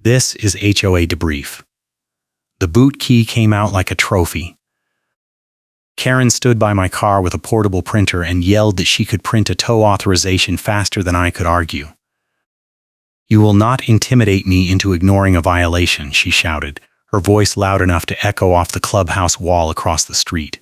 This is HOA debrief. The boot key came out like a trophy. Karen stood by my car with a portable printer and yelled that she could print a tow authorization faster than I could argue. "You will not intimidate me into ignoring a violation," she shouted, her voice loud enough to echo off the clubhouse wall across the street.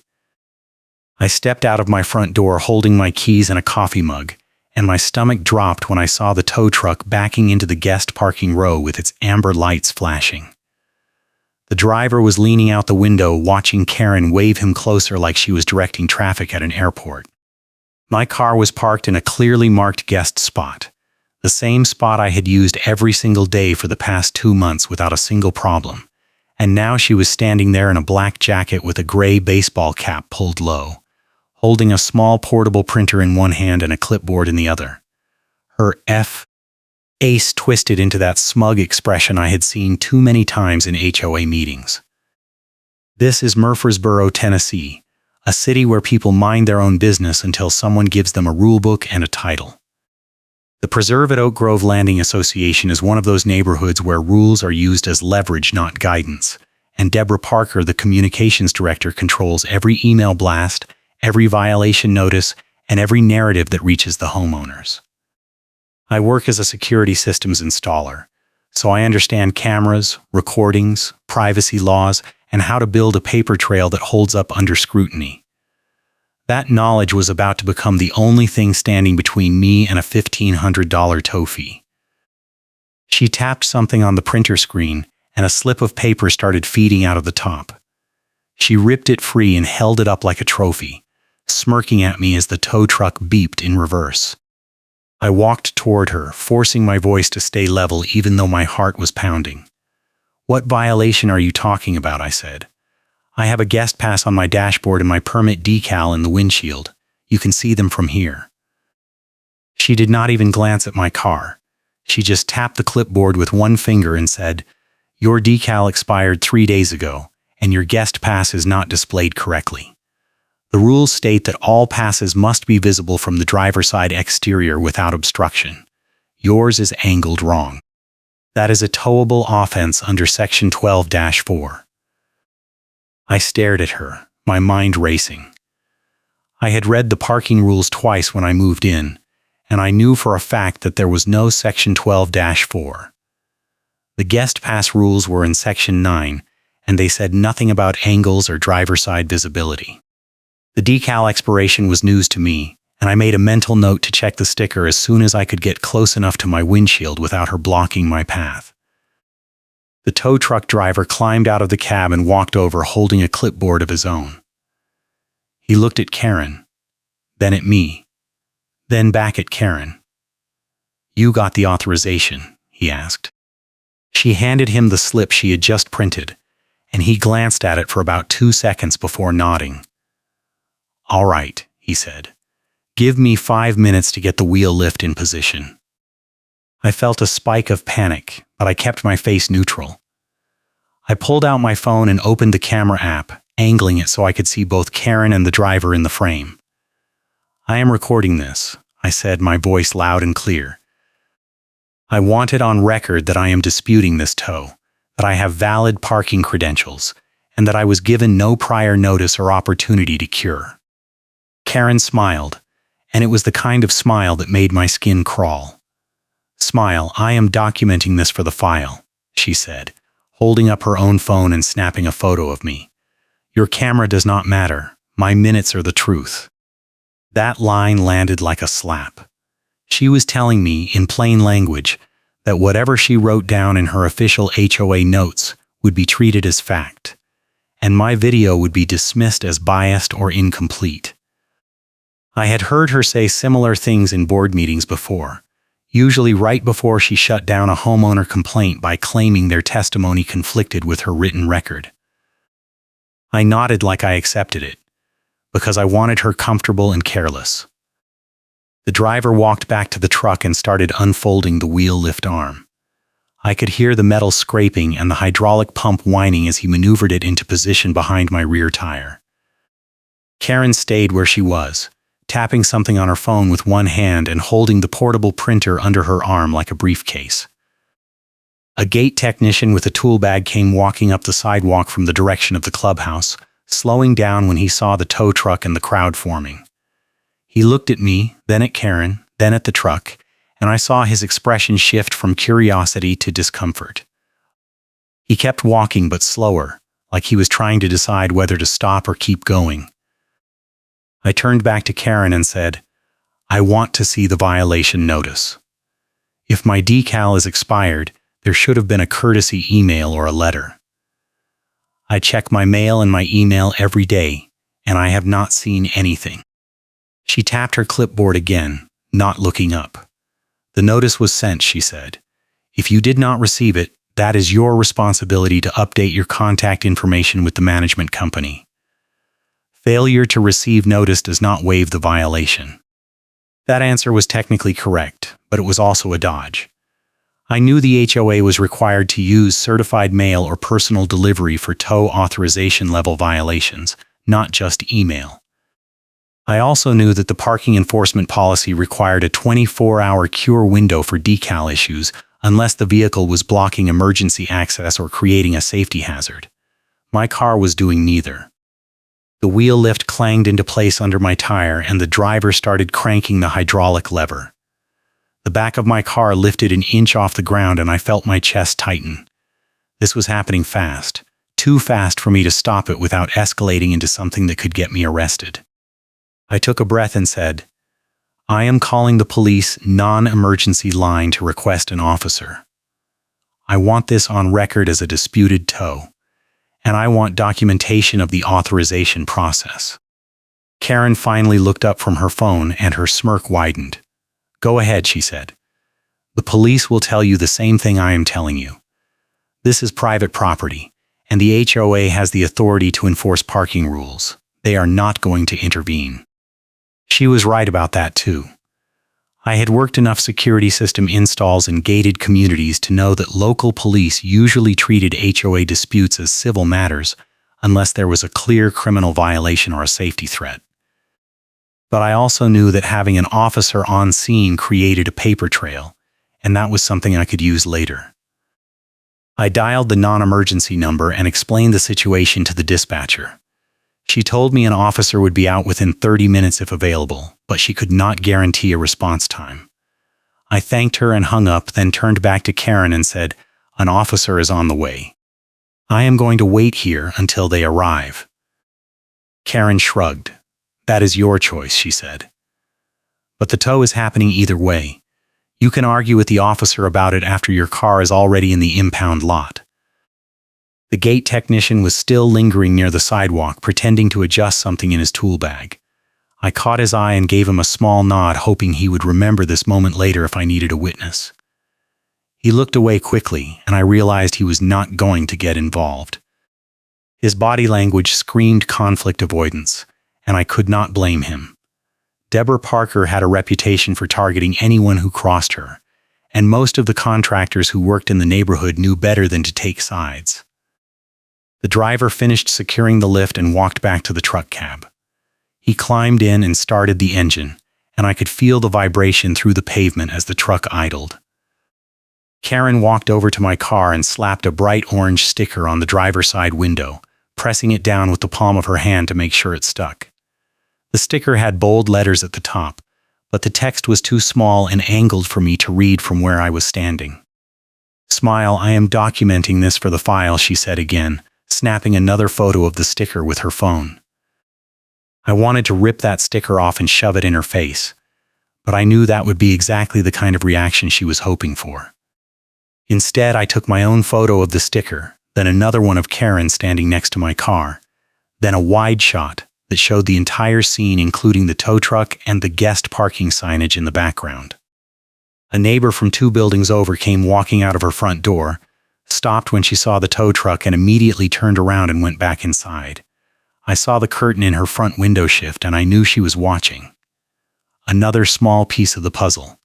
I stepped out of my front door holding my keys and a coffee mug, and my stomach dropped when I saw the tow truck backing into the guest parking row with its amber lights flashing. The driver was leaning out the window watching Karen wave him closer like she was directing traffic at an airport. My car was parked in a clearly marked guest spot, the same spot I had used every single day for the past 2 months without a single problem, and now she was standing there in a black jacket with a gray baseball cap pulled low, holding a small portable printer in one hand and a clipboard in the other. Her face twisted into that smug expression I had seen too many times in HOA meetings. This is Murfreesboro, Tennessee, a city where people mind their own business until someone gives them a rulebook and a title. The Preserve at Oak Grove Landing Association is one of those neighborhoods where rules are used as leverage, not guidance, and Deborah Parker, the communications director, controls every email blast, every violation notice, and every narrative that reaches the homeowners. I work as a security systems installer, so I understand cameras, recordings, privacy laws, and how to build a paper trail that holds up under scrutiny. That knowledge was about to become the only thing standing between me and a $1,500 tow fee. She tapped something on the printer screen, and a slip of paper started feeding out of the top. She ripped it free and held it up like a trophy, smirking at me as the tow truck beeped in reverse. I walked toward her, forcing my voice to stay level even though my heart was pounding. "What violation are you talking about?" I said. "I have a guest pass on my dashboard and my permit decal in the windshield. You can see them from here." She did not even glance at my car. She just tapped the clipboard with one finger and said, "Your decal expired 3 days ago, and your guest pass is not displayed correctly. The rules state that all passes must be visible from the driver's side exterior without obstruction. Yours is angled wrong. That is a towable offense under Section 12-4. I stared at her, my mind racing. I had read the parking rules twice when I moved in, and I knew for a fact that there was no Section 12-4. The guest pass rules were in Section 9, and they said nothing about angles or driver's side visibility. The decal expiration was news to me, and I made a mental note to check the sticker as soon as I could get close enough to my windshield without her blocking my path. The tow truck driver climbed out of the cab and walked over holding a clipboard of his own. He looked at Karen, then at me, then back at Karen. "You got the authorization?" he asked. She handed him the slip she had just printed, and he glanced at it for about 2 seconds before nodding. "All right," he said. "Give me 5 minutes to get the wheel lift in position." I felt a spike of panic, but I kept my face neutral. I pulled out my phone and opened the camera app, angling it so I could see both Karen and the driver in the frame. "I am recording this," I said, my voice loud and clear. "I want it on record that I am disputing this tow, that I have valid parking credentials, and that I was given no prior notice or opportunity to cure." Karen smiled, and it was the kind of smile that made my skin crawl. "Smile, I am documenting this for the file," she said, holding up her own phone and snapping a photo of me. "Your camera does not matter. My minutes are the truth." That line landed like a slap. She was telling me, in plain language, that whatever she wrote down in her official HOA notes would be treated as fact, and my video would be dismissed as biased or incomplete. I had heard her say similar things in board meetings before, usually right before she shut down a homeowner complaint by claiming their testimony conflicted with her written record. I nodded like I accepted it, because I wanted her comfortable and careless. The driver walked back to the truck and started unfolding the wheel lift arm. I could hear the metal scraping and the hydraulic pump whining as he maneuvered it into position behind my rear tire. Karen stayed where she was, tapping something on her phone with one hand and holding the portable printer under her arm like a briefcase. A gate technician with a tool bag came walking up the sidewalk from the direction of the clubhouse, slowing down when he saw the tow truck and the crowd forming. He looked at me, then at Karen, then at the truck, and I saw his expression shift from curiosity to discomfort. He kept walking but slower, like he was trying to decide whether to stop or keep going. I turned back to Karen and said, "I want to see the violation notice. If my decal is expired, there should have been a courtesy email or a letter. I check my mail and my email every day, and I have not seen anything." She tapped her clipboard again, not looking up. "The notice was sent," she said. "If you did not receive it, that is your responsibility to update your contact information with the management company. Failure to receive notice does not waive the violation." That answer was technically correct, but it was also a dodge. I knew the HOA was required to use certified mail or personal delivery for tow authorization level violations, not just email. I also knew that the parking enforcement policy required a 24-hour cure window for decal issues unless the vehicle was blocking emergency access or creating a safety hazard. My car was doing neither. The wheel lift clanged into place under my tire and the driver started cranking the hydraulic lever. The back of my car lifted an inch off the ground and I felt my chest tighten. This was happening fast, too fast for me to stop it without escalating into something that could get me arrested. I took a breath and said, "I am calling the police non-emergency line to request an officer. I want this on record as a disputed tow, and I want documentation of the authorization process." Karen finally looked up from her phone and her smirk widened. "Go ahead," she said. "The police will tell you the same thing I am telling you. This is private property, and the HOA has the authority to enforce parking rules. They are not going to intervene." She was right about that too. I had worked enough security system installs in gated communities to know that local police usually treated HOA disputes as civil matters unless there was a clear criminal violation or a safety threat. But I also knew that having an officer on scene created a paper trail, and that was something I could use later. I dialed the non-emergency number and explained the situation to the dispatcher. She told me an officer would be out within 30 minutes if available, but she could not guarantee a response time. I thanked her and hung up, then turned back to Karen and said, "An officer is on the way. I am going to wait here until they arrive." Karen shrugged. "That is your choice," she said. "But the tow is happening either way. You can argue with the officer about it after your car is already in the impound lot." The gate technician was still lingering near the sidewalk, pretending to adjust something in his tool bag. I caught his eye and gave him a small nod, hoping he would remember this moment later if I needed a witness. He looked away quickly, and I realized he was not going to get involved. His body language screamed conflict avoidance, and I could not blame him. Deborah Parker had a reputation for targeting anyone who crossed her, and most of the contractors who worked in the neighborhood knew better than to take sides. The driver finished securing the lift and walked back to the truck cab. He climbed in and started the engine, and I could feel the vibration through the pavement as the truck idled. Karen walked over to my car and slapped a bright orange sticker on the driver's side window, pressing it down with the palm of her hand to make sure it stuck. The sticker had bold letters at the top, but the text was too small and angled for me to read from where I was standing. "Smile, I am documenting this for the file," she said again, snapping another photo of the sticker with her phone. I wanted to rip that sticker off and shove it in her face, but I knew that would be exactly the kind of reaction she was hoping for. Instead, I took my own photo of the sticker, then another one of Karen standing next to my car, then a wide shot that showed the entire scene, including the tow truck and the guest parking signage in the background. A neighbor from 2 buildings over came walking out of her front door, stopped when she saw the tow truck, and immediately turned around and went back inside. I saw the curtain in her front window shift, and I knew she was watching. Another small piece of the puzzle.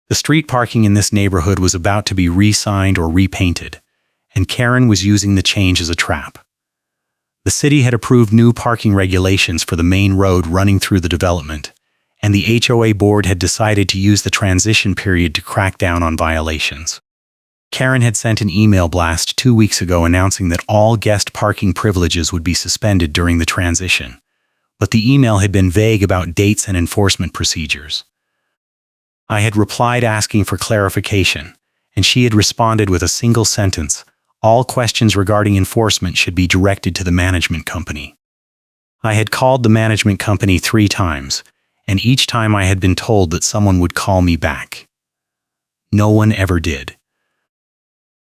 The street parking in this neighborhood was about to be re-signed or repainted, and Karen was using the change as a trap. The city had approved new parking regulations for the main road running through the development, and the HOA board had decided to use the transition period to crack down on violations. Karen had sent an email blast 2 weeks ago announcing that all guest parking privileges would be suspended during the transition, but the email had been vague about dates and enforcement procedures. I had replied asking for clarification, and she had responded with a single sentence: all questions regarding enforcement should be directed to the management company. I had called the management company 3 times, and each time I had been told that someone would call me back. No one ever did.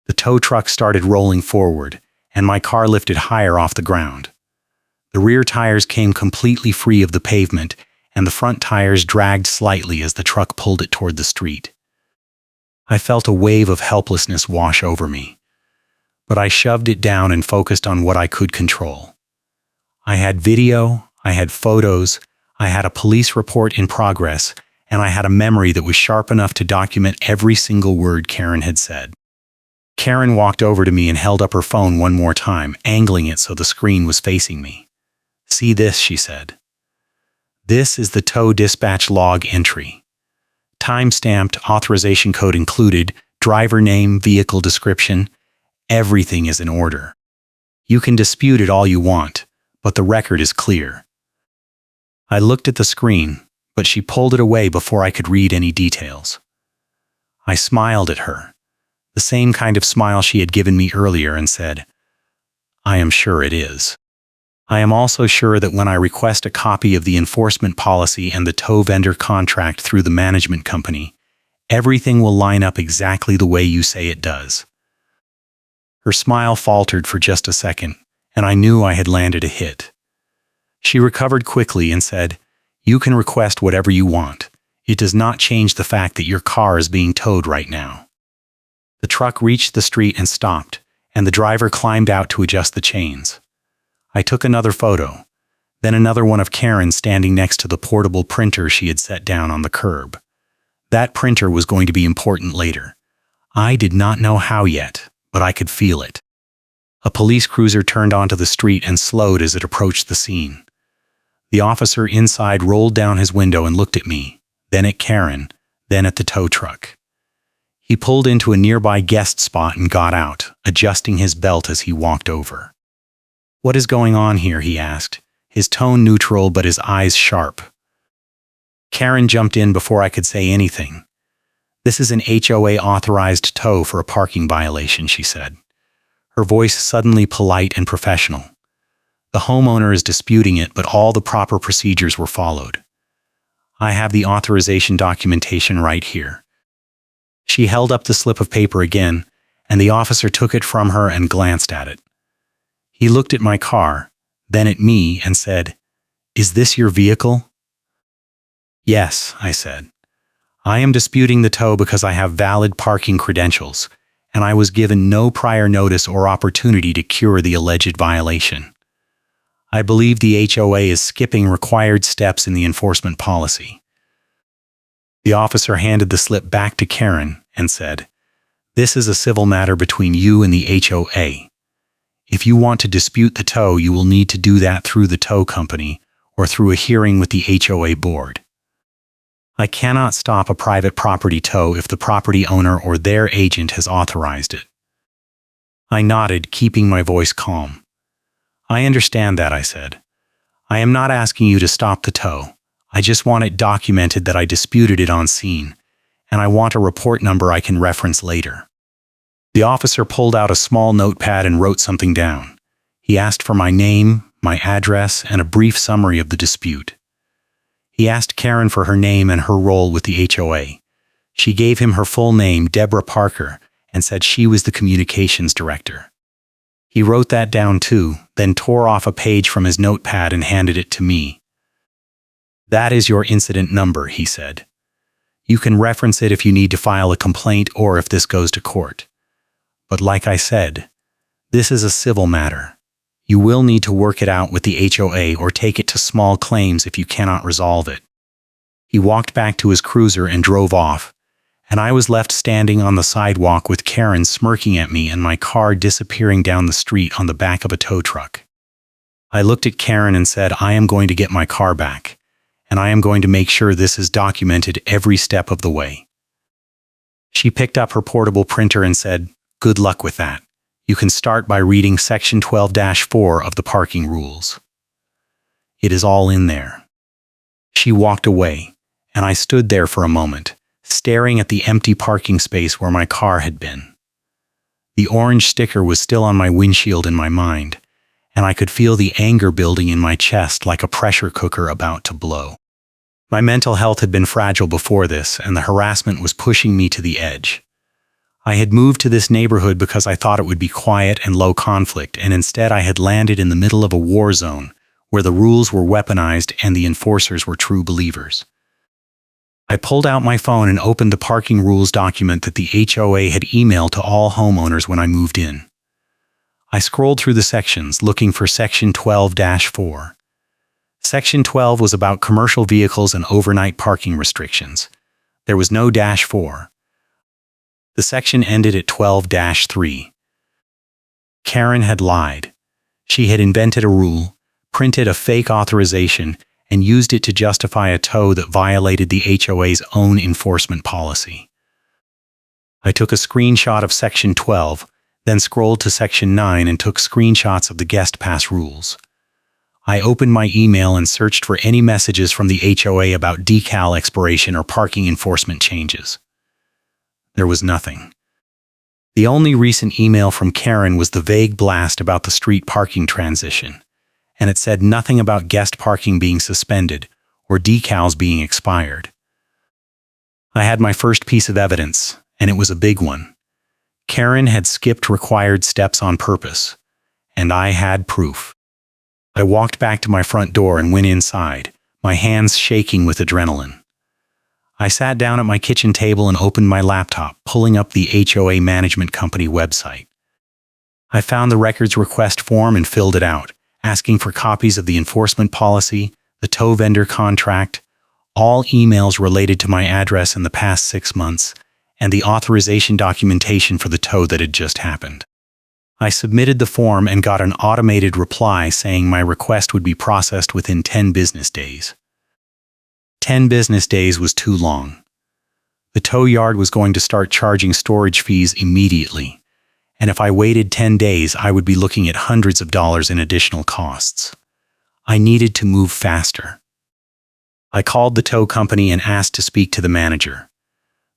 The tow truck started rolling forward, and my car lifted higher off the ground. The rear tires came completely free of the pavement, and the front tires dragged slightly as the truck pulled it toward the street. I felt a wave of helplessness wash over me, but I shoved it down and focused on what I could control. I had video, I had photos, I had a police report in progress, and I had a memory that was sharp enough to document every single word Karen had said. Karen walked over to me and held up her phone one more time, angling it so the screen was facing me. "See this," she said. "This is the tow dispatch log entry. Time-stamped, authorization code included, driver name, vehicle description. Everything is in order. You can dispute it all you want, but the record is clear." I looked at the screen, but she pulled it away before I could read any details. I smiled at her, the same kind of smile she had given me earlier, and said, "I am sure it is. I am also sure that when I request a copy of the enforcement policy and the tow vendor contract through the management company, everything will line up exactly the way you say it does." Her smile faltered for just a second, and I knew I had landed a hit. She recovered quickly and said, "You can request whatever you want. It does not change the fact that your car is being towed right now." The truck reached the street and stopped, and the driver climbed out to adjust the chains. I took another photo, then another one of Karen standing next to the portable printer she had set down on the curb. That printer was going to be important later. I did not know how yet, but I could feel it. A police cruiser turned onto the street and slowed as it approached the scene. The officer inside rolled down his window and looked at me, then at Karen, then at the tow truck. He pulled into a nearby guest spot and got out, adjusting his belt as he walked over. "What is going on here?" he asked, his tone neutral but his eyes sharp. Karen jumped in before I could say anything. "This is an HOA-authorized tow for a parking violation," she said, her voice suddenly polite and professional. "The homeowner is disputing it, but all the proper procedures were followed. I have the authorization documentation right here." She held up the slip of paper again, and the officer took it from her and glanced at it. He looked at my car, then at me, and said, "Is this your vehicle?" "Yes," I said. "I am disputing the tow because I have valid parking credentials, and I was given no prior notice or opportunity to cure the alleged violation. I believe the HOA is skipping required steps in the enforcement policy." The officer handed the slip back to Karen and said, "This is a civil matter between you and the HOA. If you want to dispute the tow, you will need to do that through the tow company or through a hearing with the HOA board. I cannot stop a private property tow if the property owner or their agent has authorized it." I nodded, keeping my voice calm. "I understand that," I said. "I am not asking you to stop the tow. I just want it documented that I disputed it on scene, and I want a report number I can reference later." The officer pulled out a small notepad and wrote something down. He asked for my name, my address, and a brief summary of the dispute. He asked Karen for her name and her role with the HOA. She gave him her full name, Deborah Parker, and said she was the communications director. He wrote that down too, then tore off a page from his notepad and handed it to me. "That is your incident number," he said. "You can reference it if you need to file a complaint or if this goes to court. But like I said, this is a civil matter. You will need to work it out with the HOA or take it to small claims if you cannot resolve it." He walked back to his cruiser and drove off, and I was left standing on the sidewalk with Karen smirking at me and my car disappearing down the street on the back of a tow truck. I looked at Karen and said, "I am going to get my car back, and I am going to make sure this is documented every step of the way." She picked up her portable printer and said, "Good luck with that. You can start by reading Section 12-4 of the parking rules. It is all in there." She walked away, and I stood there for a moment, staring at the empty parking space where my car had been. The orange sticker was still on my windshield in my mind, and I could feel the anger building in my chest like a pressure cooker about to blow. My mental health had been fragile before this, and the harassment was pushing me to the edge. I had moved to this neighborhood because I thought it would be quiet and low conflict, and instead I had landed in the middle of a war zone where the rules were weaponized and the enforcers were true believers. I pulled out my phone and opened the parking rules document that the HOA had emailed to all homeowners when I moved in. I scrolled through the sections looking for Section 12-4. Section 12 was about commercial vehicles and overnight parking restrictions. There was no -4. The section ended at 12-3. Karen had lied. She had invented a rule, printed a fake authorization, and used it to justify a tow that violated the HOA's own enforcement policy. I took a screenshot of Section 12, then scrolled to Section 9 and took screenshots of the guest pass rules. I opened my email and searched for any messages from the HOA about decal expiration or parking enforcement changes. There was nothing. The only recent email from Karen was the vague blast about the street parking transition, and it said nothing about guest parking being suspended or decals being expired. I had my first piece of evidence, and it was a big one. Karen had skipped required steps on purpose, and I had proof. I walked back to my front door and went inside, my hands shaking with adrenaline. I sat down at my kitchen table and opened my laptop, pulling up the HOA Management Company website. I found the records request form and filled it out, asking for copies of the enforcement policy, the tow vendor contract, all emails related to my address in the past 6 months, and the authorization documentation for the tow that had just happened. I submitted the form and got an automated reply saying my request would be processed within 10 business days. 10 business days was too long. The tow yard was going to start charging storage fees immediately, and if I waited 10 days, I would be looking at hundreds of dollars in additional costs. I needed to move faster. I called the tow company and asked to speak to the manager.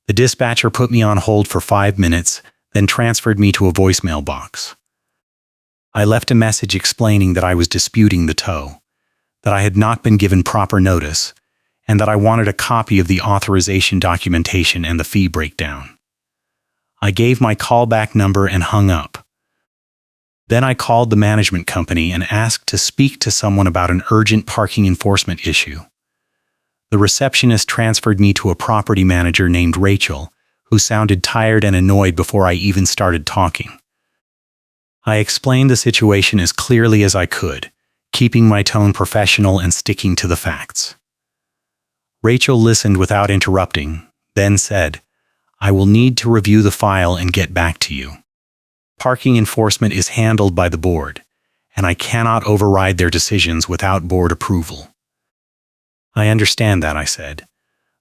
The dispatcher put me on hold for 5 minutes, then transferred me to a voicemail box. I left a message explaining that I was disputing the tow, that I had not been given proper notice, and that I wanted a copy of the authorization documentation and the fee breakdown. I gave my callback number and hung up. Then I called the management company and asked to speak to someone about an urgent parking enforcement issue. The receptionist transferred me to a property manager named Rachel, who sounded tired and annoyed before I even started talking. I explained the situation as clearly as I could, keeping my tone professional and sticking to the facts. Rachel listened without interrupting, then said, "I will need to review the file and get back to you. Parking enforcement is handled by the board, and I cannot override their decisions without board approval." "I understand that," I said,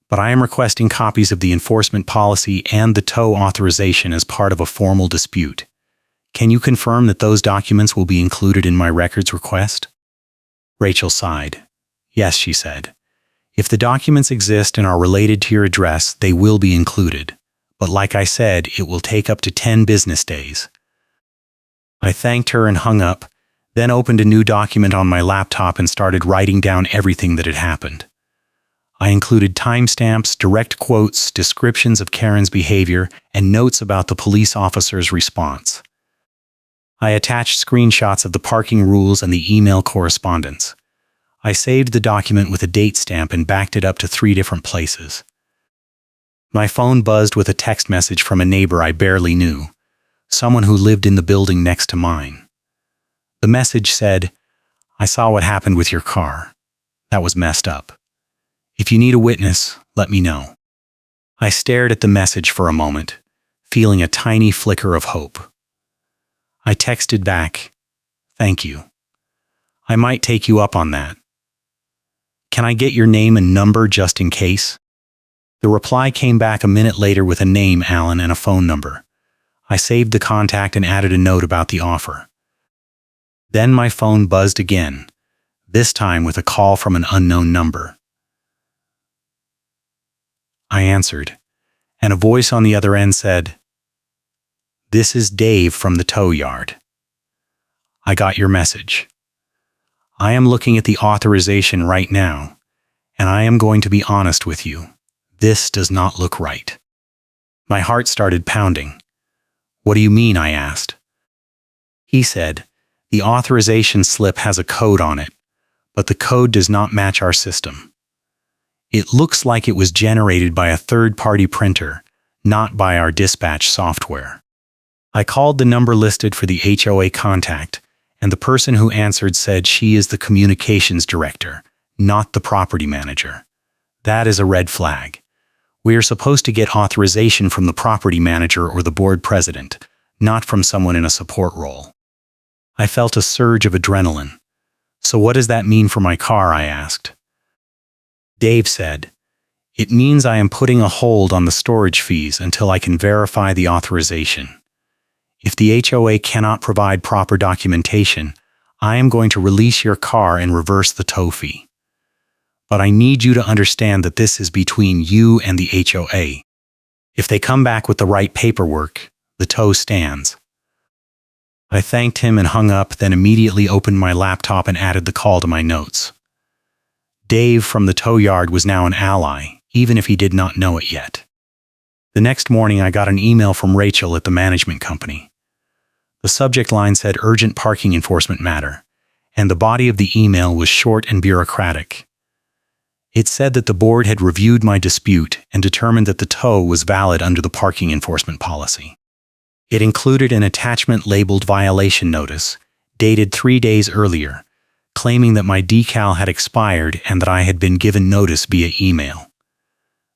"but I am requesting copies of the enforcement policy and the tow authorization as part of a formal dispute. Can you confirm that those documents will be included in my records request?" Rachel sighed. "Yes," she said. "If the documents exist and are related to your address, they will be included. But like I said, it will take up to 10 business days." I thanked her and hung up, then opened a new document on my laptop and started writing down everything that had happened. I included timestamps, direct quotes, descriptions of Karen's behavior, and notes about the police officer's response. I attached screenshots of the parking rules and the email correspondence. I saved the document with a date stamp and backed it up to 3 different places. My phone buzzed with a text message from a neighbor I barely knew, someone who lived in the building next to mine. The message said, "I saw what happened with your car. That was messed up. If you need a witness, let me know." I stared at the message for a moment, feeling a tiny flicker of hope. I texted back, "Thank you. I might take you up on that. Can I get your name and number just in case?" The reply came back a minute later with a name, Alan, and a phone number. I saved the contact and added a note about the offer. Then my phone buzzed again, this time with a call from an unknown number. I answered, and a voice on the other end said, "This is Dave from the tow yard. I got your message. I am looking at the authorization right now, and I am going to be honest with you. This does not look right." My heart started pounding. "What do you mean?" I asked. He said, "The authorization slip has a code on it, but the code does not match our system. It looks like it was generated by a third-party printer, not by our dispatch software." I called the number listed for the HOA contact, and the person who answered said she is the communications director, not the property manager. That is a red flag. We are supposed to get authorization from the property manager or the board president, not from someone in a support role. I felt a surge of adrenaline. "So what does that mean for my car?" I asked. Dave said, "It means I am putting a hold on the storage fees until I can verify the authorization. If the HOA cannot provide proper documentation, I am going to release your car and reverse the tow fee. But I need you to understand that this is between you and the HOA. If they come back with the right paperwork, the tow stands." I thanked him and hung up, then immediately opened my laptop and added the call to my notes. Dave from the tow yard was now an ally, even if he did not know it yet. The next morning, I got an email from Rachel at the management company. The subject line said "Urgent Parking Enforcement Matter," and the body of the email was short and bureaucratic. It said that the board had reviewed my dispute and determined that the tow was valid under the parking enforcement policy. It included an attachment labeled "Violation Notice," dated 3 days earlier, claiming that my decal had expired and that I had been given notice via email.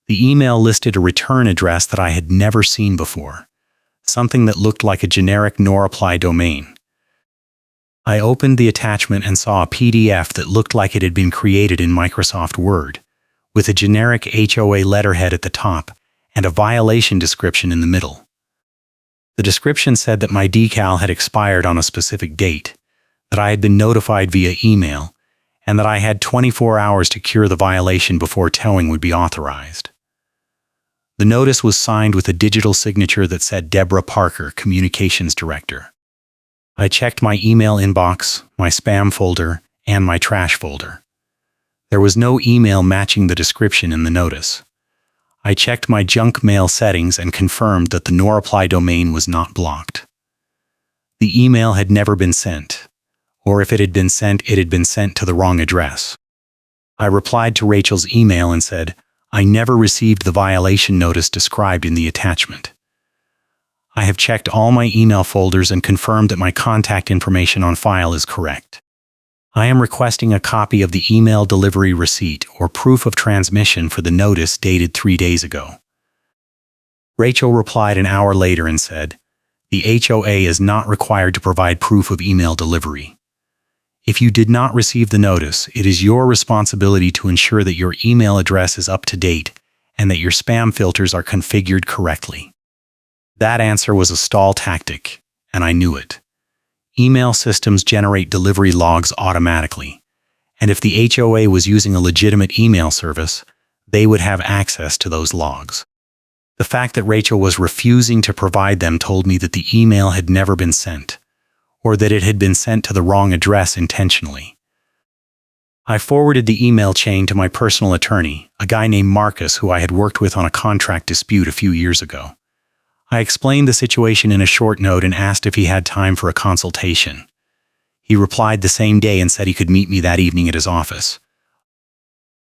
The email listed a return address that I had never seen before, something that looked like a generic NoReply domain. I opened the attachment and saw a PDF that looked like it had been created in Microsoft Word, with a generic HOA letterhead at the top and a violation description in the middle. The description said that my decal had expired on a specific date, that I had been notified via email, and that I had 24 hours to cure the violation before towing would be authorized. The notice was signed with a digital signature that said Deborah Parker, Communications Director. I checked my email inbox, my spam folder, and my trash folder. There was no email matching the description in the notice. I checked my junk mail settings and confirmed that the NoReply domain was not blocked. The email had never been sent, or if it had been sent, it had been sent to the wrong address. I replied to Rachel's email and said, "I never received the violation notice described in the attachment. I have checked all my email folders and confirmed that my contact information on file is correct. I am requesting a copy of the email delivery receipt or proof of transmission for the notice dated 3 days ago." Rachel replied an hour later and said, "The HOA is not required to provide proof of email delivery. If you did not receive the notice, it is your responsibility to ensure that your email address is up to date and that your spam filters are configured correctly." That answer was a stall tactic, and I knew it. Email systems generate delivery logs automatically, and if the HOA was using a legitimate email service, they would have access to those logs. The fact that Rachel was refusing to provide them told me that the email had never been sent, or that it had been sent to the wrong address intentionally. I forwarded the email chain to my personal attorney, a guy named Marcus who I had worked with on a contract dispute a few years ago. I explained the situation in a short note and asked if he had time for a consultation. He replied the same day and said he could meet me that evening at his office.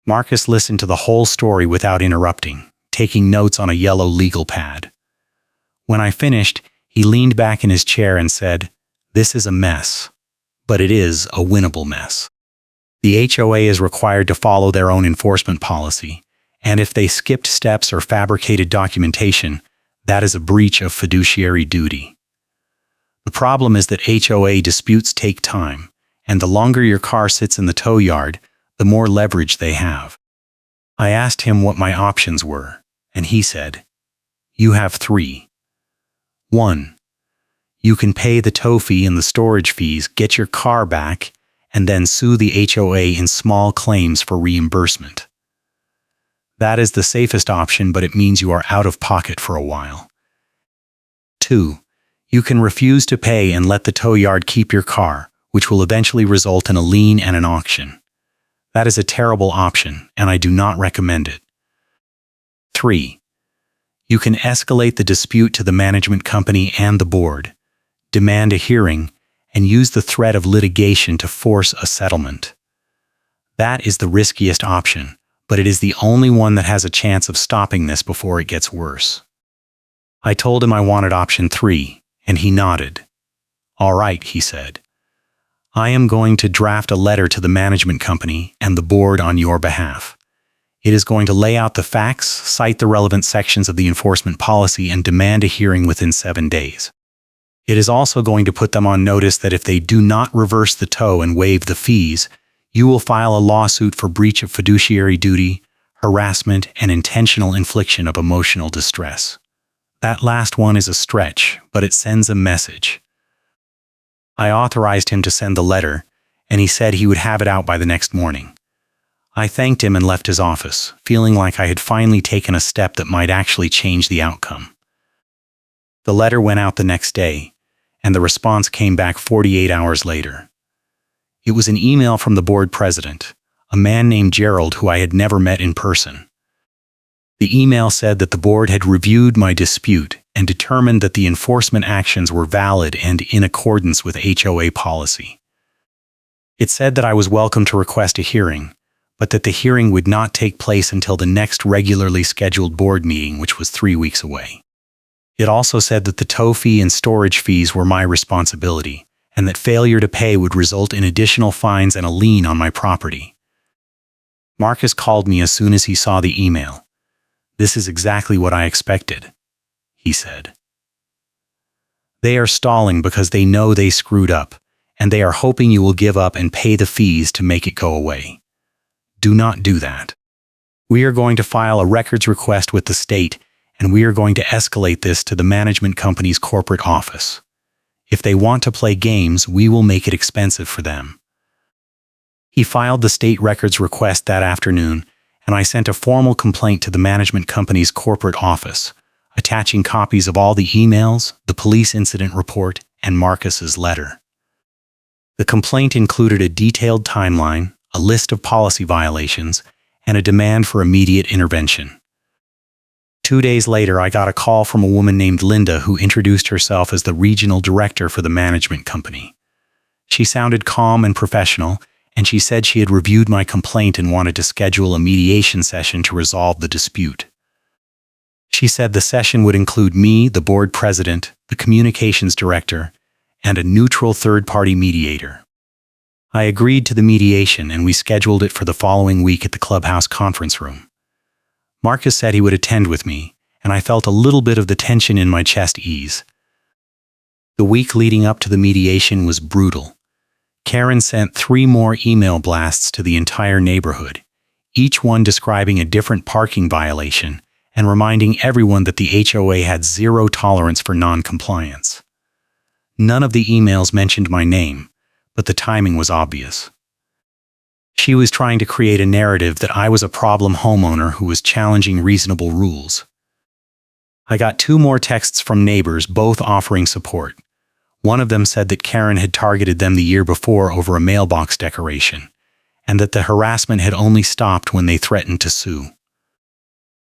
Marcus listened to the whole story without interrupting, taking notes on a yellow legal pad. When I finished, he leaned back in his chair and said, "This is a mess, but it is a winnable mess. The HOA is required to follow their own enforcement policy, and if they skipped steps or fabricated documentation, that is a breach of fiduciary duty. The problem is that HOA disputes take time, and the longer your car sits in the tow yard, the more leverage they have." I asked him what my options were, and he said, "You have 3. 1. You can pay the tow fee and the storage fees, get your car back, and then sue the HOA in small claims for reimbursement. That is the safest option, but it means you are out of pocket for a while. 2. You can refuse to pay and let the tow yard keep your car, which will eventually result in a lien and an auction. That is a terrible option, and I do not recommend it. 3. You can escalate the dispute to the management company and the board, demand a hearing, and use the threat of litigation to force a settlement. That is the riskiest option, but it is the only one that has a chance of stopping this before it gets worse." I told him I wanted option 3, and he nodded. "All right," he said. "I am going to draft a letter to the management company and the board on your behalf. It is going to lay out the facts, cite the relevant sections of the enforcement policy, and demand a hearing within 7 days. It is also going to put them on notice that if they do not reverse the tow and waive the fees, you will file a lawsuit for breach of fiduciary duty, harassment, and intentional infliction of emotional distress. That last one is a stretch, but it sends a message." I authorized him to send the letter, and he said he would have it out by the next morning. I thanked him and left his office, feeling like I had finally taken a step that might actually change the outcome. The letter went out the next day, and the response came back 48 hours later. It was an email from the board president, a man named Gerald who I had never met in person. The email said that the board had reviewed my dispute and determined that the enforcement actions were valid and in accordance with HOA policy. It said that I was welcome to request a hearing, but that the hearing would not take place until the next regularly scheduled board meeting, which was 3 weeks away. It also said that the tow fee and storage fees were my responsibility, and that failure to pay would result in additional fines and a lien on my property. Marcus called me as soon as he saw the email. "This is exactly what I expected," he said. "They are stalling because they know they screwed up, and they are hoping you will give up and pay the fees to make it go away. Do not do that. We are going to file a records request with the state, and we are going to escalate this to the management company's corporate office. If they want to play games, we will make it expensive for them." He filed the state records request that afternoon, and I sent a formal complaint to the management company's corporate office, attaching copies of all the emails, the police incident report, and Marcus's letter. The complaint included a detailed timeline, a list of policy violations, and a demand for immediate intervention. 2 days later, I got a call from a woman named Linda who introduced herself as the regional director for the management company. She sounded calm and professional, and she said she had reviewed my complaint and wanted to schedule a mediation session to resolve the dispute. She said the session would include me, the board president, the communications director, and a neutral third-party mediator. I agreed to the mediation, and we scheduled it for the following week at the clubhouse conference room. Marcus said he would attend with me, and I felt a little bit of the tension in my chest ease. The week leading up to the mediation was brutal. Karen sent 3 more email blasts to the entire neighborhood, each one describing a different parking violation and reminding everyone that the HOA had 0 tolerance for non-compliance. None of the emails mentioned my name, but the timing was obvious. She was trying to create a narrative that I was a problem homeowner who was challenging reasonable rules. I got 2 more texts from neighbors, both offering support. One of them said that Karen had targeted them the year before over a mailbox decoration, and that the harassment had only stopped when they threatened to sue.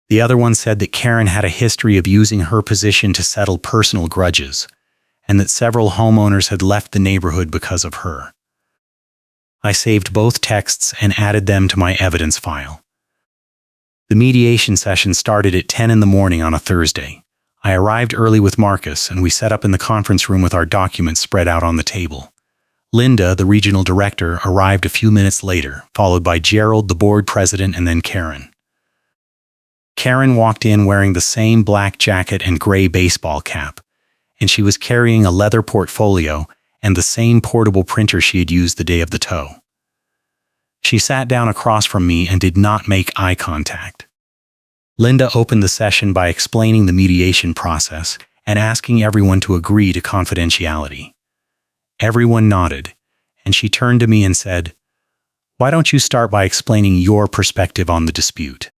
The other one said that Karen had a history of using her position to settle personal grudges, and that several homeowners had left the neighborhood because of her. I saved both texts and added them to my evidence file. The mediation session started at 10 in the morning on a Thursday. I arrived early with Marcus, and we set up in the conference room with our documents spread out on the table. Linda, the regional director, arrived a few minutes later, followed by Gerald, the board president, and then Karen. Karen walked in wearing the same black jacket and gray baseball cap, and she was carrying a leather portfolio and the same portable printer she had used the day of the tow. She sat down across from me and did not make eye contact. Linda opened the session by explaining the mediation process and asking everyone to agree to confidentiality. Everyone nodded, and she turned to me and said, "Why don't you start by explaining your perspective on the dispute?"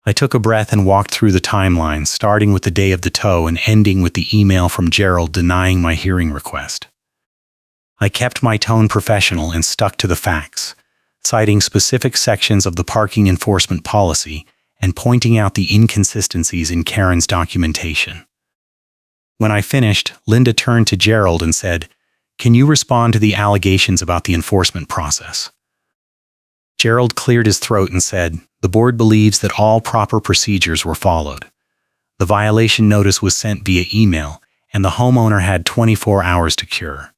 I took a breath and walked through the timeline, starting with the day of the tow and ending with the email from Gerald denying my hearing request. I kept my tone professional and stuck to the facts, citing specific sections of the parking enforcement policy and pointing out the inconsistencies in Karen's documentation. When I finished, Linda turned to Gerald and said, "Can you respond to the allegations about the enforcement process?" Gerald cleared his throat and said, "The board believes that all proper procedures were followed. The violation notice was sent via email, and the homeowner had 24 hours to cure.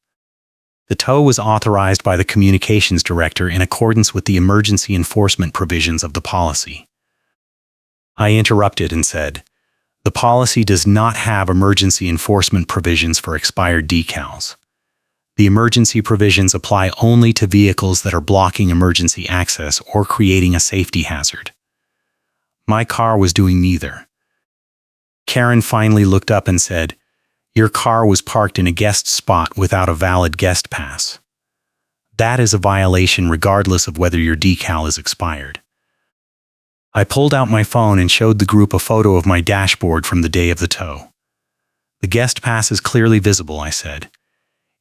The tow was authorized by the communications director in accordance with the emergency enforcement provisions of the policy." I interrupted and said, "The policy does not have emergency enforcement provisions for expired decals. The emergency provisions apply only to vehicles that are blocking emergency access or creating a safety hazard. My car was doing neither." Karen finally looked up and said, "Your car was parked in a guest spot without a valid guest pass. That is a violation regardless of whether your decal is expired." I pulled out my phone and showed the group a photo of my dashboard from the day of the tow. "The guest pass is clearly visible," I said.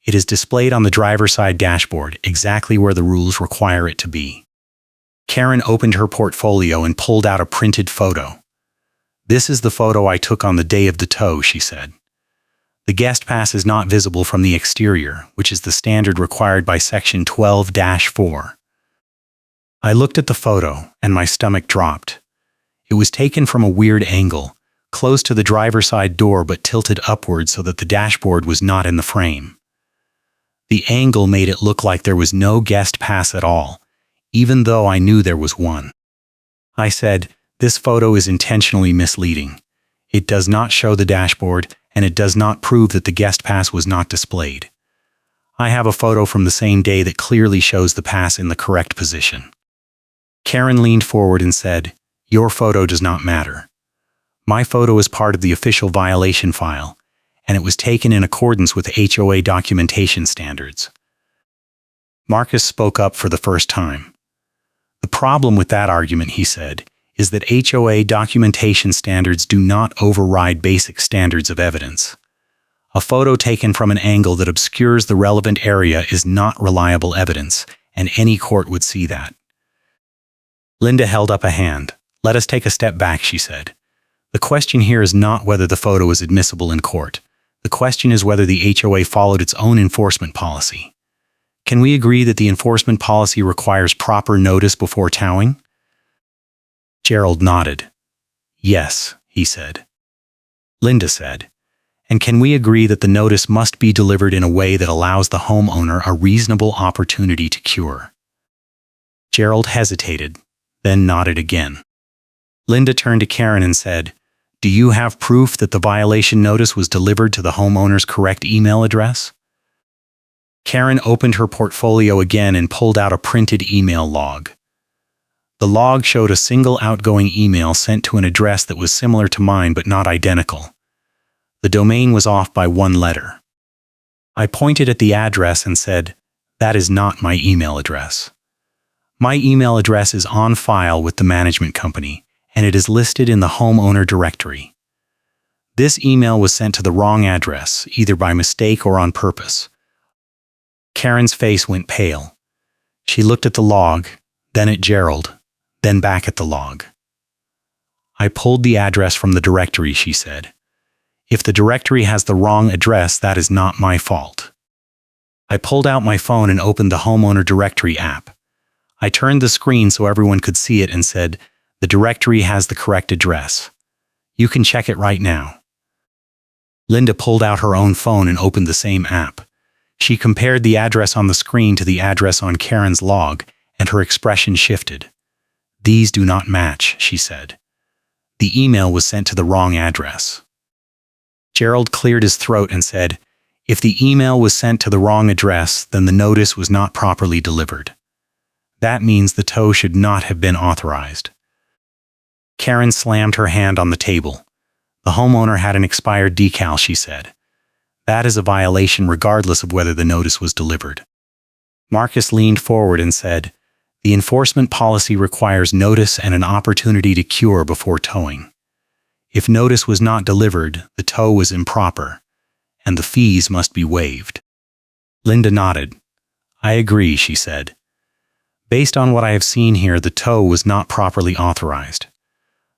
"It is displayed on the driver's side dashboard, exactly where the rules require it to be." Karen opened her portfolio and pulled out a printed photo. "This is the photo I took on the day of the tow," she said. "The guest pass is not visible from the exterior, which is the standard required by Section 12-4. I looked at the photo, and my stomach dropped. It was taken from a weird angle, close to the driver's side door but tilted upward so that the dashboard was not in the frame. The angle made it look like there was no guest pass at all, even though I knew there was one. I said, "This photo is intentionally misleading. It does not show the dashboard, and it does not prove that the guest pass was not displayed. I have a photo from the same day that clearly shows the pass in the correct position." Karen leaned forward and said, "Your photo does not matter. My photo is part of the official violation file, and it was taken in accordance with HOA documentation standards." Marcus spoke up for the first time. "The problem with that argument," he said, "is that HOA documentation standards do not override basic standards of evidence. A photo taken from an angle that obscures the relevant area is not reliable evidence, and any court would see that." Linda held up a hand. "Let us take a step back," she said. "The question here is not whether the photo is admissible in court. The question is whether the HOA followed its own enforcement policy. Can we agree that the enforcement policy requires proper notice before towing?" Gerald nodded. "Yes," he said. Linda said, "And can we agree that the notice must be delivered in a way that allows the homeowner a reasonable opportunity to cure?" Gerald hesitated, then nodded again. Linda turned to Karen and said, "Do you have proof that the violation notice was delivered to the homeowner's correct email address?" Karen opened her portfolio again and pulled out a printed email log. The log showed a single outgoing email sent to an address that was similar to mine but not identical. The domain was off by one letter. I pointed at the address and said, "That is not my email address. My email address is on file with the management company, and it is listed in the homeowner directory. This email was sent to the wrong address, either by mistake or on purpose." Karen's face went pale. She looked at the log, then at Gerald, then back at the log. "I pulled the address from the directory," she said. "If the directory has the wrong address, that is not my fault." I pulled out my phone and opened the homeowner directory app. I turned the screen so everyone could see it and said, "The directory has the correct address. You can check it right now." Linda pulled out her own phone and opened the same app. She compared the address on the screen to the address on Karen's log, and her expression shifted. "These do not match," she said. "The email was sent to the wrong address." Gerald cleared his throat and said, "If the email was sent to the wrong address, then the notice was not properly delivered. That means the tow should not have been authorized." Karen slammed her hand on the table. The homeowner had an expired decal, she said. That is a violation regardless of whether the notice was delivered. Marcus leaned forward and said, the enforcement policy requires notice and an opportunity to cure before towing. If notice was not delivered, the tow was improper, and the fees must be waived. Linda nodded. I agree, she said. Based on what I have seen here, the tow was not properly authorized.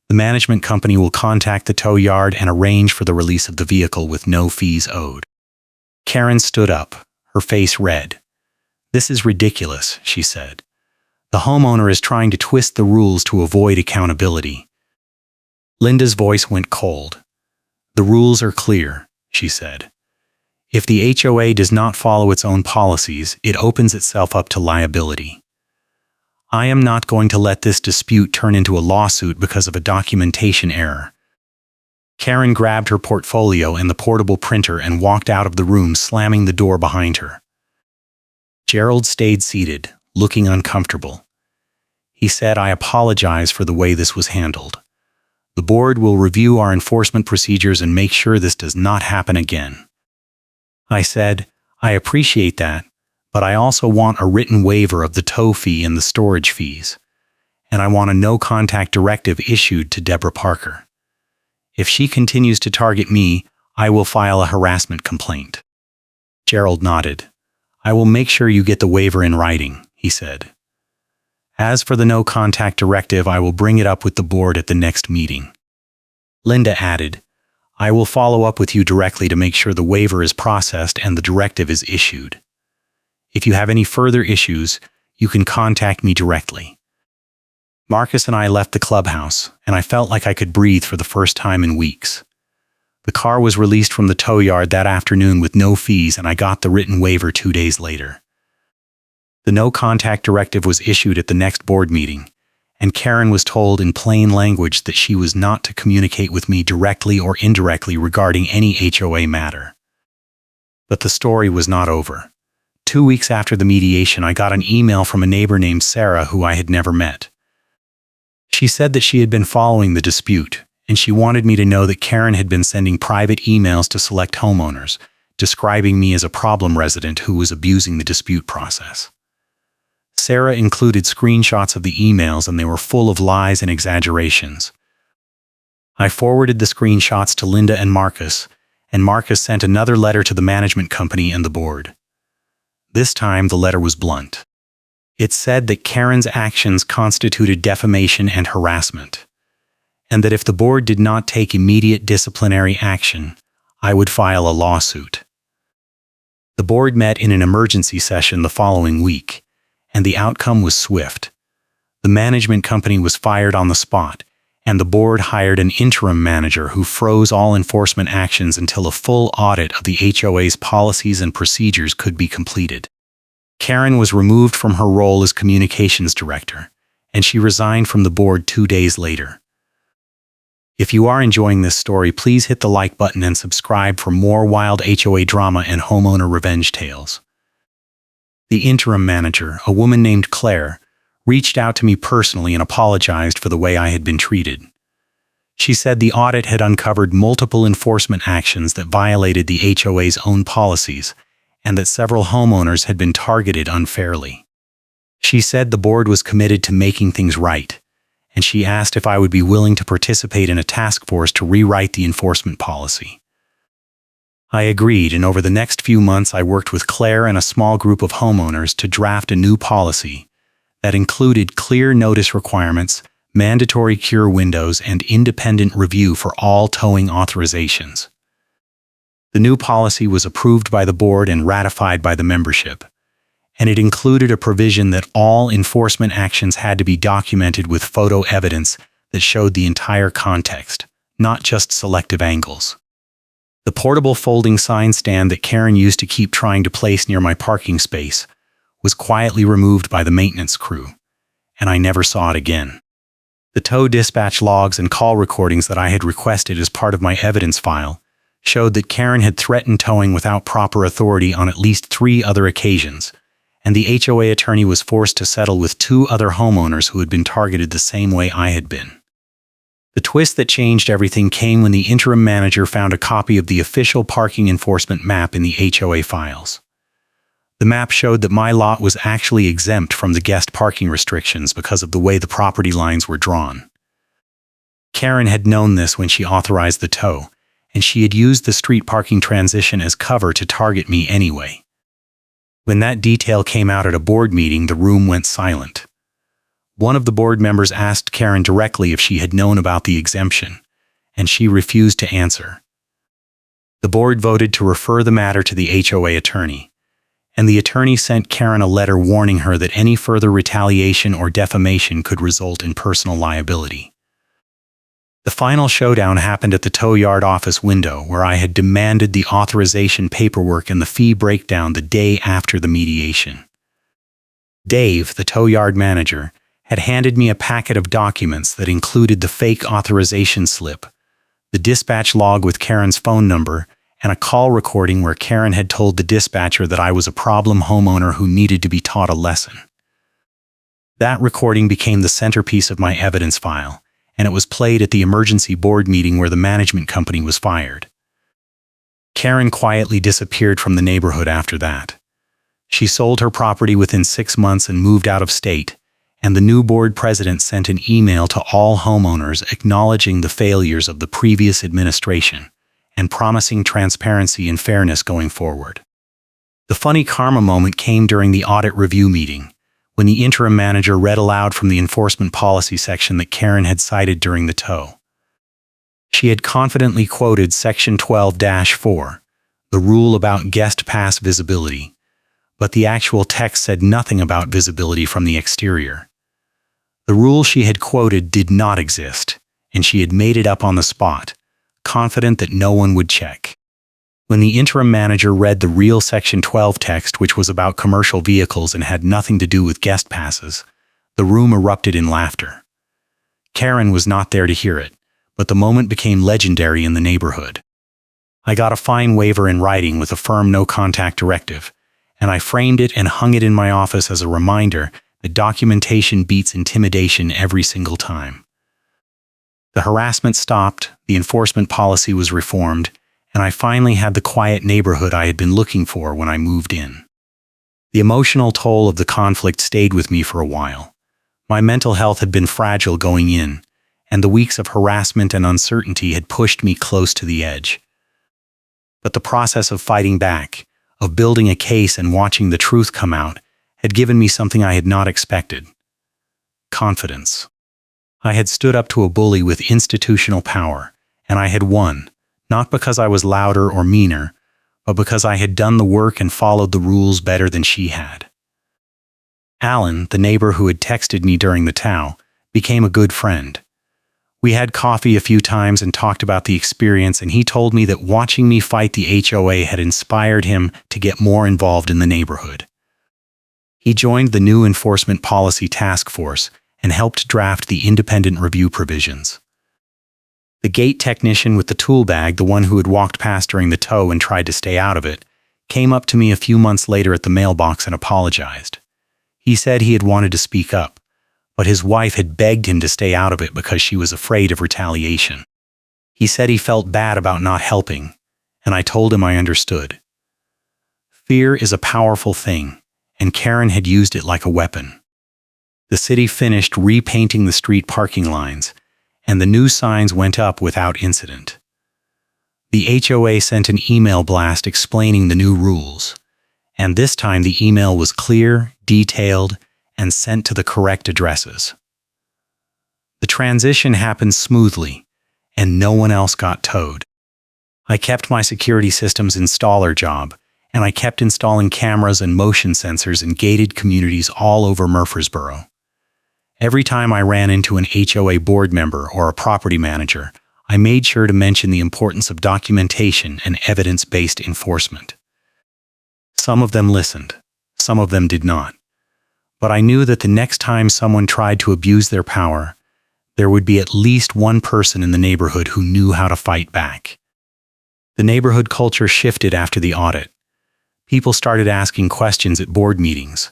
The management company will contact the tow yard and arrange for the release of the vehicle with no fees owed. Karen stood up, her face red. This is ridiculous, she said. The homeowner is trying to twist the rules to avoid accountability. Linda's voice went cold. The rules are clear, she said. If the HOA does not follow its own policies, it opens itself up to liability. I am not going to let this dispute turn into a lawsuit because of a documentation error. Karen grabbed her portfolio and the portable printer and walked out of the room, slamming the door behind her. Gerald stayed seated, looking uncomfortable. He said, I apologize for the way this was handled. The board will review our enforcement procedures and make sure this does not happen again. I said, I appreciate that, but I also want a written waiver of the tow fee and the storage fees. And I want a no-contact directive issued to Deborah Parker. If she continues to target me, I will file a harassment complaint. Gerald nodded. I will make sure you get the waiver in writing, he said. As for the no-contact directive, I will bring it up with the board at the next meeting. Linda added, I will follow up with you directly to make sure the waiver is processed and the directive is issued. If you have any further issues, you can contact me directly. Marcus and I left the clubhouse, and I felt like I could breathe for the first time in weeks. The car was released from the tow yard that afternoon with no fees, and I got the written waiver 2 days later. The no-contact directive was issued at the next board meeting, and Karen was told in plain language that she was not to communicate with me directly or indirectly regarding any HOA matter. But the story was not over. 2 weeks after the mediation, I got an email from a neighbor named Sarah who I had never met. She said that she had been following the dispute, and she wanted me to know that Karen had been sending private emails to select homeowners, describing me as a problem resident who was abusing the dispute process. Sarah included screenshots of the emails, and they were full of lies and exaggerations. I forwarded the screenshots to Linda and Marcus sent another letter to the management company and the board. This time, the letter was blunt. It said that Karen's actions constituted defamation and harassment, and that if the board did not take immediate disciplinary action, I would file a lawsuit. The board met in an emergency session the following week, and the outcome was swift. The management company was fired on the spot, and the board hired an interim manager who froze all enforcement actions until a full audit of the HOA's policies and procedures could be completed. Karen was removed from her role as communications director, and she resigned from the board 2 days later. If you are enjoying this story, please hit the like button and subscribe for more wild HOA drama and homeowner revenge tales. The interim manager, a woman named Claire, reached out to me personally and apologized for the way I had been treated. She said the audit had uncovered multiple enforcement actions that violated the HOA's own policies, and that several homeowners had been targeted unfairly. She said the board was committed to making things right, and she asked if I would be willing to participate in a task force to rewrite the enforcement policy. I agreed, and over the next few months I worked with Claire and a small group of homeowners to draft a new policy that included clear notice requirements, mandatory cure windows, and independent review for all towing authorizations. The new policy was approved by the board and ratified by the membership, and it included a provision that all enforcement actions had to be documented with photo evidence that showed the entire context, not just selective angles. The portable folding sign stand that Karen used to keep trying to place near my parking space was quietly removed by the maintenance crew, and I never saw it again. The tow dispatch logs and call recordings that I had requested as part of my evidence file showed that Karen had threatened towing without proper authority on at least 3 other occasions, and the HOA attorney was forced to settle with 2 other homeowners who had been targeted the same way I had been. The twist that changed everything came when the interim manager found a copy of the official parking enforcement map in the HOA files. The map showed that my lot was actually exempt from the guest parking restrictions because of the way the property lines were drawn. Karen had known this when she authorized the tow, and she had used the street parking transition as cover to target me anyway. When that detail came out at a board meeting, the room went silent. One of the board members asked Karen directly if she had known about the exemption, and she refused to answer. The board voted to refer the matter to the HOA attorney, and the attorney sent Karen a letter warning her that any further retaliation or defamation could result in personal liability. The final showdown happened at the tow yard office window, where I had demanded the authorization paperwork and the fee breakdown the day after the mediation. Dave, the tow yard manager, had handed me a packet of documents that included the fake authorization slip, the dispatch log with Karen's phone number, and a call recording where Karen had told the dispatcher that I was a problem homeowner who needed to be taught a lesson. That recording became the centerpiece of my evidence file, and it was played at the emergency board meeting where the management company was fired. Karen quietly disappeared from the neighborhood after that. She sold her property within 6 months and moved out of state, and the new board president sent an email to all homeowners acknowledging the failures of the previous administration and promising transparency and fairness going forward. The funny karma moment came during the audit review meeting, when the interim manager read aloud from the enforcement policy section that Karen had cited during the tow. She had confidently quoted Section 12-4, the rule about guest pass visibility, but the actual text said nothing about visibility from the exterior. The rule she had quoted did not exist, and she had made it up on the spot, confident that no one would check. When the interim manager read the real Section 12 text, which was about commercial vehicles and had nothing to do with guest passes, the room erupted in laughter. Karen was not there to hear it, but the moment became legendary in the neighborhood. I got a fine waiver in writing with a firm no-contact directive, and I framed it and hung it in my office as a reminder that documentation beats intimidation every single time. The harassment stopped, the enforcement policy was reformed, and I finally had the quiet neighborhood I had been looking for when I moved in. The emotional toll of the conflict stayed with me for a while. My mental health had been fragile going in, and the weeks of harassment and uncertainty had pushed me close to the edge. But the process of fighting back, of building a case and watching the truth come out, had given me something I had not expected: confidence. I had stood up to a bully with institutional power, and I had won. Not because I was louder or meaner, but because I had done the work and followed the rules better than she had. Alan, the neighbor who had texted me during the tow, became a good friend. We had coffee a few times and talked about the experience, and he told me that watching me fight the HOA had inspired him to get more involved in the neighborhood. He joined the new enforcement policy task force and helped draft the independent review provisions. The gate technician with the tool bag, the one who had walked past during the tow and tried to stay out of it, came up to me a few months later at the mailbox and apologized. He said he had wanted to speak up, but his wife had begged him to stay out of it because she was afraid of retaliation. He said he felt bad about not helping, and I told him I understood. Fear is a powerful thing, and Karen had used it like a weapon. The city finished repainting the street parking lines, and the new signs went up without incident. The HOA sent an email blast explaining the new rules, and this time the email was clear, detailed, and sent to the correct addresses. The transition happened smoothly, and no one else got towed. I kept my security systems installer job, and I kept installing cameras and motion sensors in gated communities all over Murfreesboro. Every time I ran into an HOA board member or a property manager, I made sure to mention the importance of documentation and evidence-based enforcement. Some of them listened, some of them did not. But I knew that the next time someone tried to abuse their power, there would be at least one person in the neighborhood who knew how to fight back. The neighborhood culture shifted after the audit. People started asking questions at board meetings.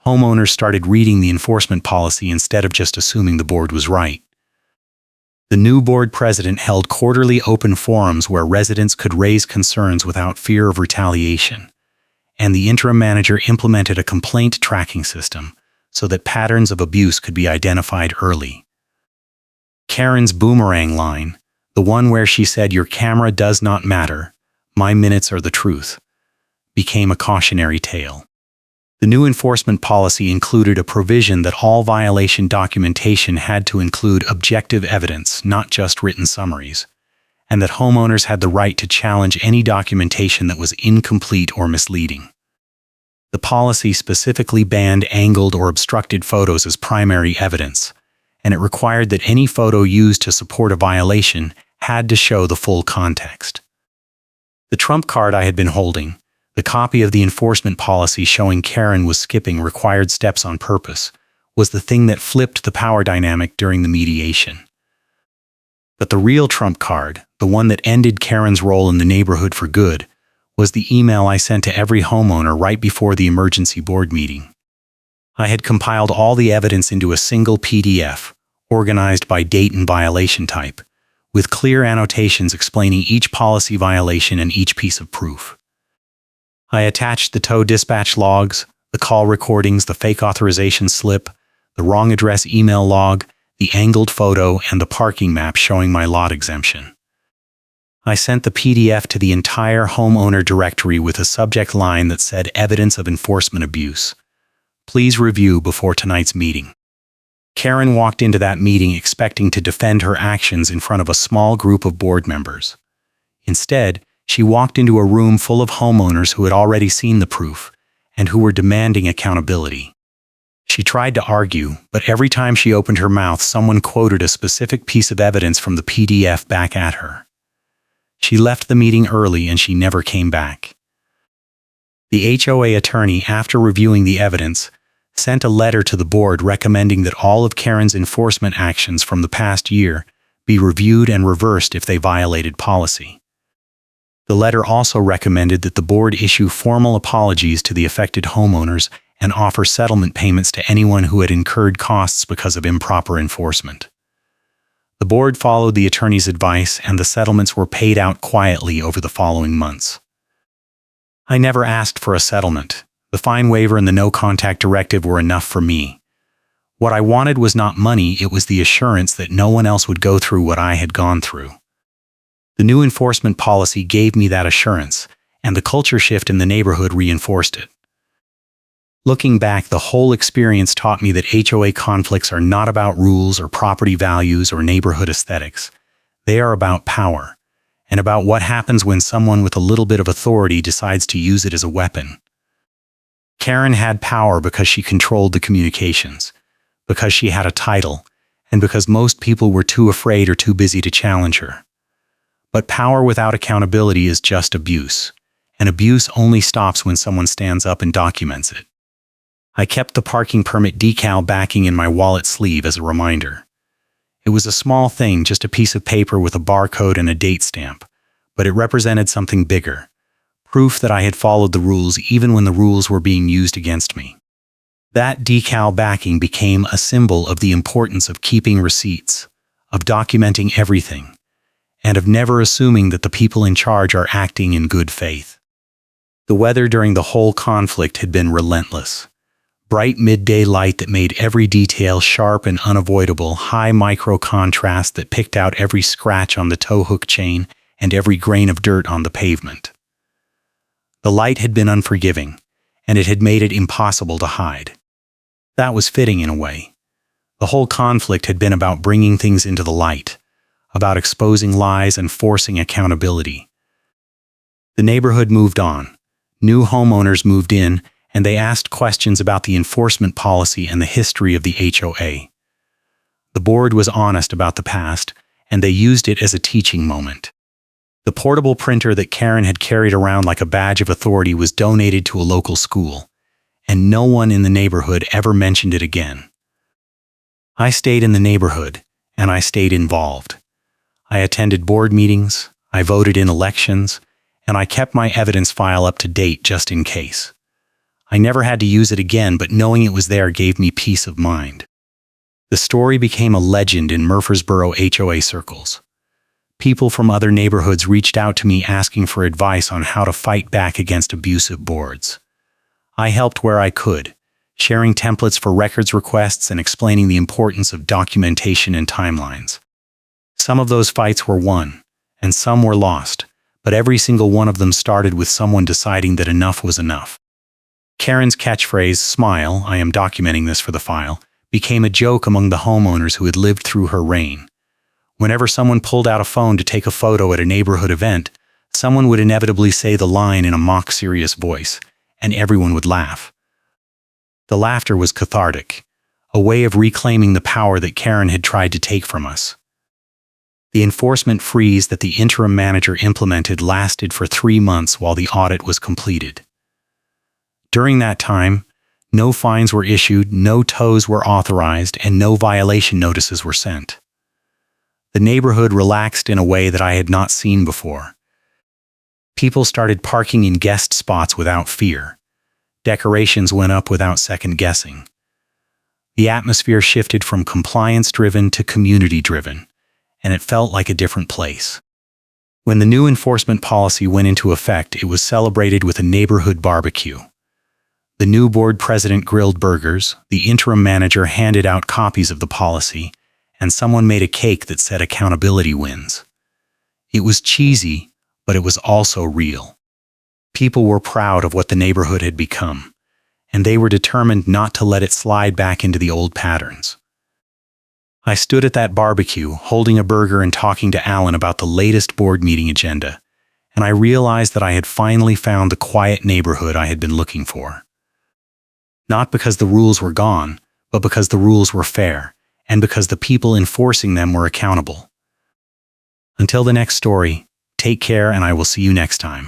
Homeowners started reading the enforcement policy instead of just assuming the board was right. The new board president held quarterly open forums where residents could raise concerns without fear of retaliation, and the interim manager implemented a complaint tracking system so that patterns of abuse could be identified early. Karen's boomerang line, the one where she said, "Your camera does not matter, my minutes are the truth," became a cautionary tale. The new enforcement policy included a provision that all violation documentation had to include objective evidence, not just written summaries, and that homeowners had the right to challenge any documentation that was incomplete or misleading. The policy specifically banned angled or obstructed photos as primary evidence, and it required that any photo used to support a violation had to show the full context. The trump card I had been holding, the copy of the enforcement policy showing Karen was skipping required steps on purpose, was the thing that flipped the power dynamic during the mediation. But the real trump card, the one that ended Karen's role in the neighborhood for good, was the email I sent to every homeowner right before the emergency board meeting. I had compiled all the evidence into a single PDF, organized by date and violation type, with clear annotations explaining each policy violation and each piece of proof. I attached the tow dispatch logs, the call recordings, the fake authorization slip, the wrong address email log, the angled photo, and the parking map showing my lot exemption. I sent the PDF to the entire homeowner directory with a subject line that said "Evidence of enforcement abuse. Please review before tonight's meeting." Karen walked into that meeting expecting to defend her actions in front of a small group of board members. Instead, she walked into a room full of homeowners who had already seen the proof and who were demanding accountability. She tried to argue, but every time she opened her mouth, someone quoted a specific piece of evidence from the PDF back at her. She left the meeting early and she never came back. The HOA attorney, after reviewing the evidence, sent a letter to the board recommending that all of Karen's enforcement actions from the past year be reviewed and reversed if they violated policy. The letter also recommended that the board issue formal apologies to the affected homeowners and offer settlement payments to anyone who had incurred costs because of improper enforcement. The board followed the attorney's advice, and the settlements were paid out quietly over the following months. I never asked for a settlement. The fine waiver and the no-contact directive were enough for me. What I wanted was not money, it was the assurance that no one else would go through what I had gone through. The new enforcement policy gave me that assurance, and the culture shift in the neighborhood reinforced it. Looking back, the whole experience taught me that HOA conflicts are not about rules or property values or neighborhood aesthetics. They are about power, and about what happens when someone with a little bit of authority decides to use it as a weapon. Karen had power because she controlled the communications, because she had a title, and because most people were too afraid or too busy to challenge her. But power without accountability is just abuse, and abuse only stops when someone stands up and documents it. I kept the parking permit decal backing in my wallet sleeve as a reminder. It was a small thing, just a piece of paper with a barcode and a date stamp, but it represented something bigger, proof that I had followed the rules even when the rules were being used against me. That decal backing became a symbol of the importance of keeping receipts, of documenting everything, and of never assuming that the people in charge are acting in good faith. The weather during the whole conflict had been relentless. Bright midday light that made every detail sharp and unavoidable, high micro contrast that picked out every scratch on the tow hook chain and every grain of dirt on the pavement. The light had been unforgiving, and it had made it impossible to hide. That was fitting in a way. The whole conflict had been about bringing things into the light, about exposing lies and forcing accountability. The neighborhood moved on. New homeowners moved in, and they asked questions about the enforcement policy and the history of the HOA. The board was honest about the past, and they used it as a teaching moment. The portable printer that Karen had carried around like a badge of authority was donated to a local school, and no one in the neighborhood ever mentioned it again. I stayed in the neighborhood, and I stayed involved. I attended board meetings, I voted in elections, and I kept my evidence file up to date just in case. I never had to use it again, but knowing it was there gave me peace of mind. The story became a legend in Murfreesboro HOA circles. People from other neighborhoods reached out to me asking for advice on how to fight back against abusive boards. I helped where I could, sharing templates for records requests and explaining the importance of documentation and timelines. Some of those fights were won, and some were lost, but every single one of them started with someone deciding that enough was enough. Karen's catchphrase, "Smile, I am documenting this for the file," became a joke among the homeowners who had lived through her reign. Whenever someone pulled out a phone to take a photo at a neighborhood event, someone would inevitably say the line in a mock-serious voice, and everyone would laugh. The laughter was cathartic, a way of reclaiming the power that Karen had tried to take from us. The enforcement freeze that the interim manager implemented lasted for 3 months while the audit was completed. During that time, no fines were issued, no tows were authorized, and no violation notices were sent. The neighborhood relaxed in a way that I had not seen before. People started parking in guest spots without fear. Decorations went up without second guessing. The atmosphere shifted from compliance-driven to community-driven, and it felt like a different place. When the new enforcement policy went into effect, it was celebrated with a neighborhood barbecue. The new board president grilled burgers, the interim manager handed out copies of the policy, and someone made a cake that said accountability wins. It was cheesy, but it was also real. People were proud of what the neighborhood had become, and they were determined not to let it slide back into the old patterns. I stood at that barbecue, holding a burger and talking to Alan about the latest board meeting agenda, and I realized that I had finally found the quiet neighborhood I had been looking for. Not because the rules were gone, but because the rules were fair, and because the people enforcing them were accountable. Until the next story, take care, and I will see you next time.